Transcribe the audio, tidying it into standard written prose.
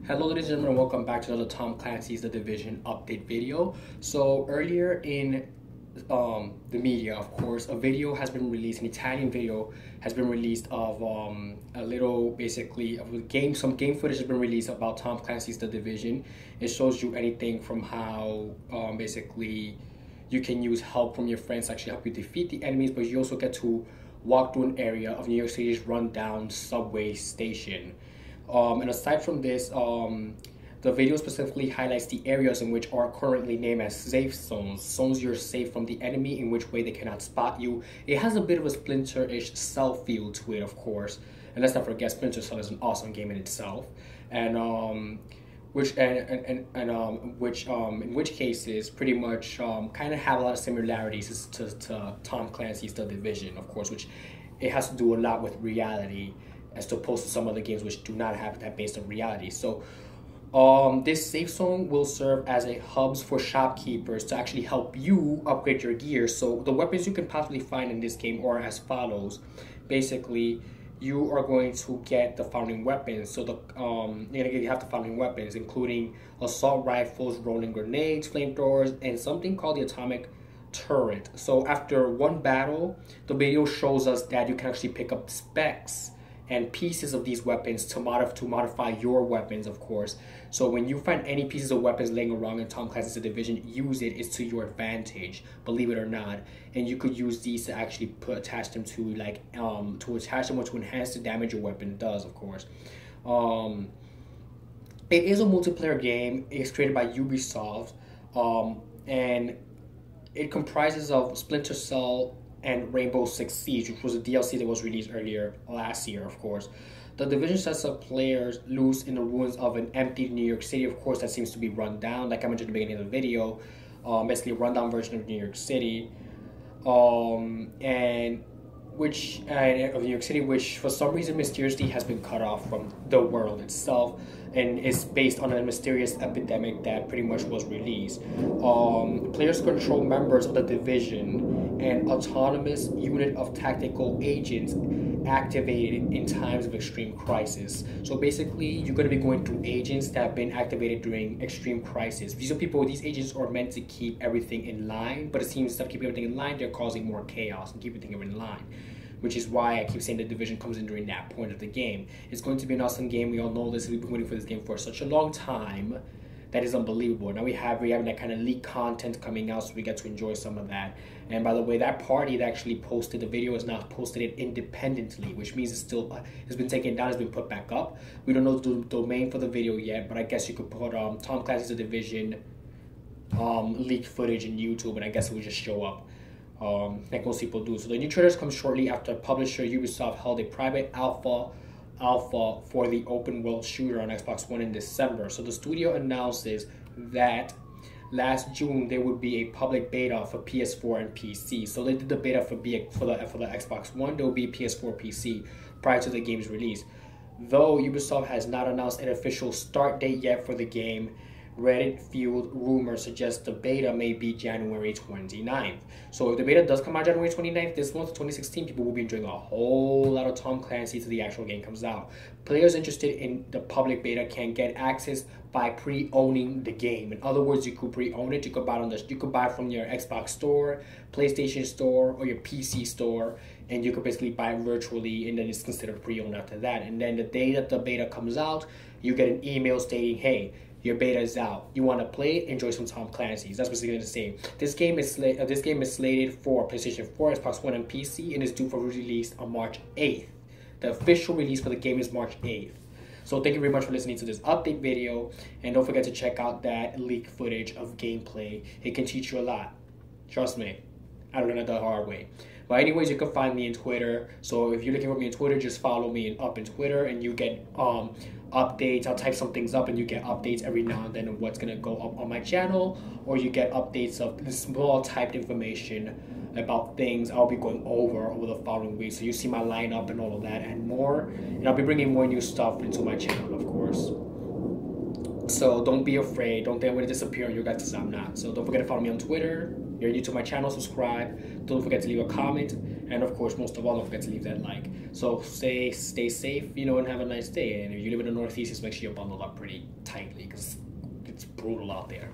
Hello ladies and gentlemen, welcome back to another Tom Clancy's The Division update video. So earlier in the media, of course, a video has been released, an Italian video has been released of a little, basically, of a game, some game footage has been released about Tom Clancy's The Division. It shows you anything from how basically you can use help from your friends to actually help you defeat the enemies, but you also get to walk through an area of New York City's rundown subway station. And aside from this, the video specifically highlights the areas in which are currently named as safe zones. Zones you're safe from the enemy, in which way they cannot spot you. It has a bit of a Splinter-ish Cell feel to it, of course. And let's not forget, Splinter Cell is an awesome game in itself. And in which cases pretty much kind of have a lot of similarities to Tom Clancy's The Division, of course, which it has to do a lot with reality, as opposed to some other games which do not have that based on reality. So this safe zone will serve as a hubs for shopkeepers to actually help you upgrade your gear. So the weapons you can possibly find in this game are as follows. Basically, you are going to get the following weapons. So you have the following weapons, including assault rifles, rolling grenades, flamethrowers, and something called the atomic turret. So after one battle, the video shows us that you can actually pick up specs and pieces of these weapons to modify your weapons, of course. So when you find any pieces of weapons laying around in Tom Clancy's The Division, use it. It's to your advantage, believe it or not. And you could use these to actually attach them to to enhance the damage your weapon does, of course. It is a multiplayer game. It's created by Ubisoft, and it comprises of Splinter Cell and Rainbow Six Siege, which was a DLC that was released earlier last year, of course. The Division sets up players loose in the ruins of an empty New York City, of course, that seems to be run down, like I mentioned at the beginning of the video. Basically a rundown version of New York City. Of New York City, which for some reason mysteriously has been cut off from the world itself, and is based on a mysterious epidemic that pretty much was released. Players control members of the Division, an autonomous unit of tactical agents activated in times of extreme crisis. So basically, you're going to be going through agents that have been activated during extreme crisis. These agents are meant to keep everything in line, but it seems instead of keeping everything in line, they're causing more chaos and keeping everything in line. Which is why I keep saying The Division comes in during that point of the game. It's going to be an awesome game. We all know this. We've been waiting for this game for such a long time. That is unbelievable. Now we have that kind of leaked content coming out, so we get to enjoy some of that. And by the way, that party that actually posted the video has now posted it independently, which means it's been taken down, it's been put back up. We don't know the domain for the video yet, but I guess you could put Tom Clancy's The Division leaked footage in YouTube, and I guess it would just show up. Like most people do. So the new trailers come shortly after publisher Ubisoft held a private alpha for the open world shooter on Xbox One in December. So the studio announces that last June there would be a public beta for PS4 and PC. So they did the beta for the Xbox One. There will be PS4 PC prior to the game's release. Though Ubisoft has not announced an official start date yet for the game, Reddit-fueled rumors suggest the beta may be January 29th. So if the beta does come out January 29th, this month, 2016, people will be enjoying a whole lot of Tom Clancy till the actual game comes out. Players interested in the public beta can get access by pre-owning the game. In other words, you could pre-own it. You could buy from your Xbox store, PlayStation store, or your PC store, and you could basically buy it virtually, and then it's considered pre-owned after that. And then the day that the beta comes out, you get an email stating, hey, your beta is out. You want to play it? Enjoy some Tom Clancy's. That's basically the same. This game is slated for PlayStation 4, Xbox One, and PC, and is due for release on March 8th. The official release for the game is March 8th. So thank you very much for listening to this update video, and don't forget to check out that leaked footage of gameplay. It can teach you a lot. Trust me, I learned it the hard way. But anyways, you can find me on Twitter. So if you're looking for me on Twitter, just follow me up in Twitter, and you get updates. I'll type some things up, and you get updates every now and then of what's gonna go up on my channel, or you get updates of the small typed information about things I'll be going over the following week. So you see my lineup and all of that and more, and I'll be bringing more new stuff into my channel, of course. So don't be afraid. Don't think I'm gonna disappear on you guys, because I'm not. So don't forget to follow me on Twitter. you're new to my channel, subscribe. Don't forget to leave a comment, and of course, most of all, don't forget to leave that like. So stay safe, you know, and have a nice day. And if you live in the Northeast, just make sure you're bundled up pretty tightly because it's brutal out there.